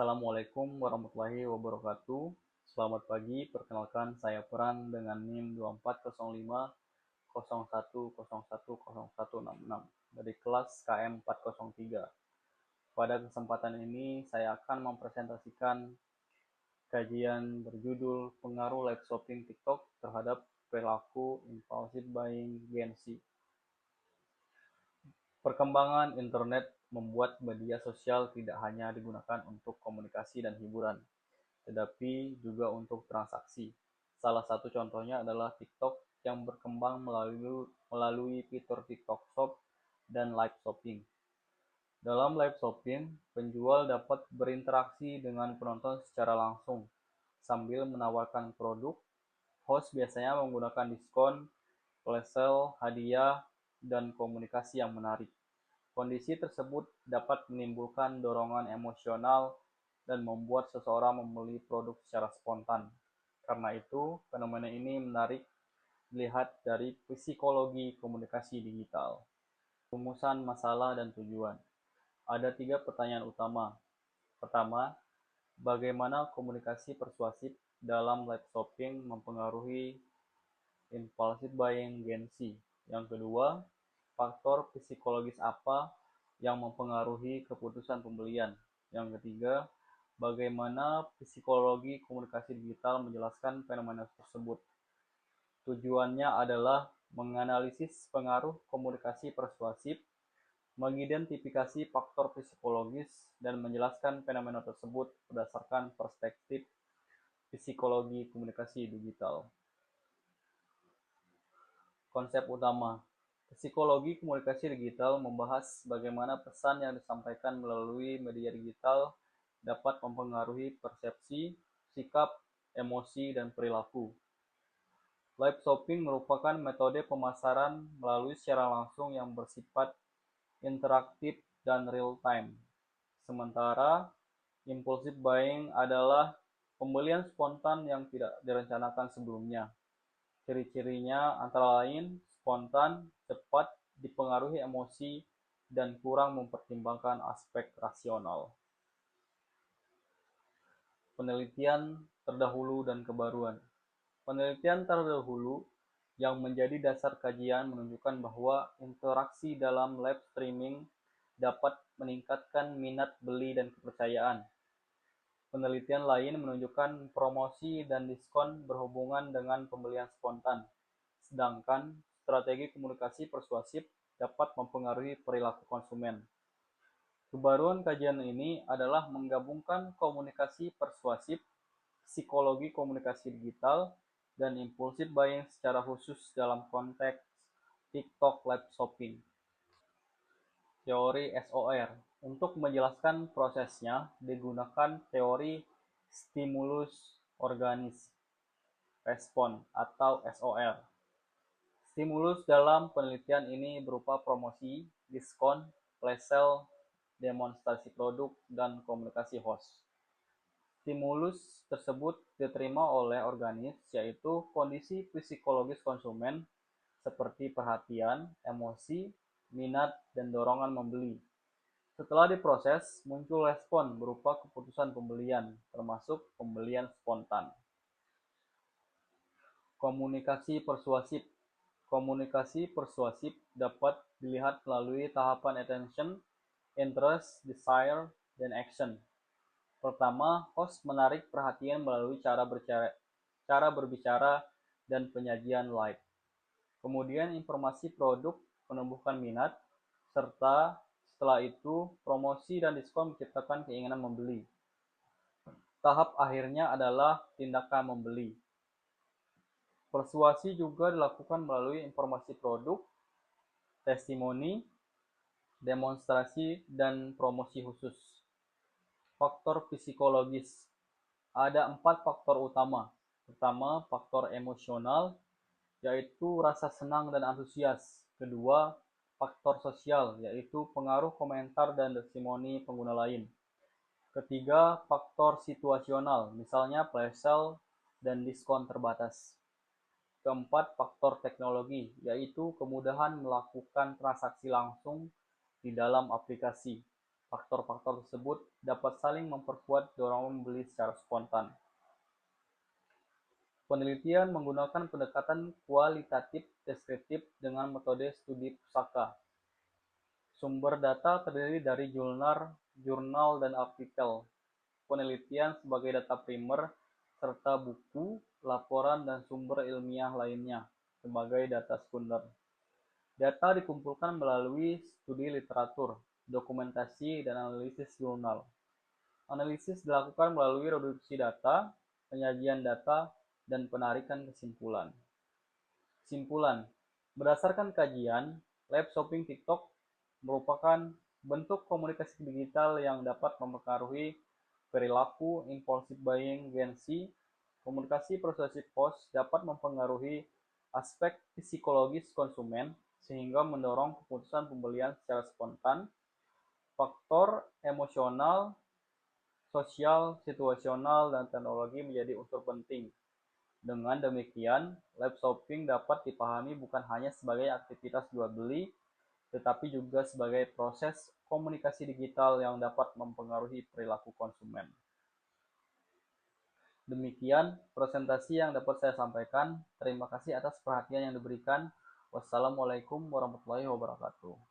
Assalamualaikum warahmatullahi wabarakatuh. Selamat pagi, perkenalkan saya Peran dengan NIM 240501010166 dari kelas KM 403. Pada kesempatan ini saya akan mempresentasikan kajian berjudul Pengaruh Live Shopping TikTok terhadap perilaku impulsive buying Gen Z. Perkembangan internet membuat media sosial tidak hanya digunakan untuk komunikasi dan hiburan, tetapi juga untuk transaksi. Salah satu contohnya adalah TikTok yang berkembang melalui fitur TikTok Shop dan live shopping. Dalam live shopping, penjual dapat berinteraksi dengan penonton secara langsung sambil menawarkan produk. Host biasanya menggunakan diskon, flash sale, hadiah, dan komunikasi yang menarik. Kondisi tersebut dapat menimbulkan dorongan emosional dan membuat seseorang membeli produk secara spontan. Karena itu, fenomena ini menarik dilihat dari psikologi komunikasi digital. Rumusan masalah dan tujuan. Ada 3 pertanyaan utama. Pertama, bagaimana komunikasi persuasif dalam live shopping mempengaruhi impulsive buying Gen Z? Yang kedua, faktor psikologis apa yang mempengaruhi keputusan pembelian? Yang ketiga, bagaimana psikologi komunikasi digital menjelaskan fenomena tersebut? Tujuannya adalah menganalisis pengaruh komunikasi persuasif, mengidentifikasi faktor psikologis, dan menjelaskan fenomena tersebut berdasarkan perspektif psikologi komunikasi digital. Konsep utama. Psikologi komunikasi digital membahas bagaimana pesan yang disampaikan melalui media digital dapat mempengaruhi persepsi, sikap, emosi, dan perilaku. Live shopping merupakan metode pemasaran melalui secara langsung yang bersifat interaktif dan real-time. Sementara impulsive buying adalah pembelian spontan yang tidak direncanakan sebelumnya. Ciri-cirinya antara lain spontan, cepat, dipengaruhi emosi, dan kurang mempertimbangkan aspek rasional. Penelitian terdahulu dan kebaruan. Penelitian terdahulu yang menjadi dasar kajian menunjukkan bahwa interaksi dalam live streaming dapat meningkatkan minat beli dan kepercayaan. Penelitian lain menunjukkan promosi dan diskon berhubungan dengan pembelian spontan, sedangkan strategi komunikasi persuasif dapat mempengaruhi perilaku konsumen. Kebaruan kajian ini adalah menggabungkan komunikasi persuasif, psikologi komunikasi digital, dan impulsive buying secara khusus dalam konteks TikTok live shopping. Teori SOR. Untuk menjelaskan prosesnya, digunakan teori stimulus organis respon atau SOR. Stimulus dalam penelitian ini berupa promosi, diskon, flash sale, demonstrasi produk, dan komunikasi host. Stimulus tersebut diterima oleh organis, yaitu kondisi psikologis konsumen seperti perhatian, emosi, minat, dan dorongan membeli. Setelah diproses, muncul respon berupa keputusan pembelian, termasuk pembelian spontan. Komunikasi persuasif. Komunikasi persuasif dapat dilihat melalui tahapan attention, interest, desire, dan action. Pertama, host menarik perhatian melalui cara berbicara dan penyajian live. Kemudian informasi produk menumbuhkan minat, serta setelah itu promosi dan diskon menciptakan keinginan membeli. Tahap akhirnya adalah tindakan membeli. Persuasi juga dilakukan melalui informasi produk, testimoni, demonstrasi, dan promosi khusus. Faktor psikologis. Ada 4 faktor utama. Pertama, faktor emosional, yaitu rasa senang dan antusias. Kedua, faktor sosial, yaitu pengaruh komentar dan testimoni pengguna lain. Ketiga, faktor situasional, misalnya flash sale dan diskon terbatas. Keempat, faktor teknologi, yaitu kemudahan melakukan transaksi langsung di dalam aplikasi. Faktor-faktor tersebut dapat saling memperkuat dorongan membeli secara spontan. Penelitian menggunakan pendekatan kualitatif deskriptif dengan metode studi pusaka. Sumber data terdiri dari jurnal dan artikel penelitian sebagai data primer, serta buku, laporan, dan sumber ilmiah lainnya sebagai data sekunder. Data dikumpulkan melalui studi literatur, dokumentasi, dan analisis jurnal. Analisis dilakukan melalui reduksi data, penyajian data, dan penarikan kesimpulan. Kesimpulan, berdasarkan kajian, live shopping TikTok merupakan bentuk komunikasi digital yang dapat mempengaruhi perilaku, impulsive buying, Gen Z. Komunikasi persuasif post dapat mempengaruhi aspek psikologis konsumen sehingga mendorong keputusan pembelian secara spontan. Faktor emosional, sosial, situasional, dan teknologi menjadi unsur penting. Dengan demikian, live shopping dapat dipahami bukan hanya sebagai aktivitas jual beli, tetapi juga sebagai proses komunikasi digital yang dapat mempengaruhi perilaku konsumen. Demikian presentasi yang dapat saya sampaikan. Terima kasih atas perhatian yang diberikan. Wassalamualaikum warahmatullahi wabarakatuh.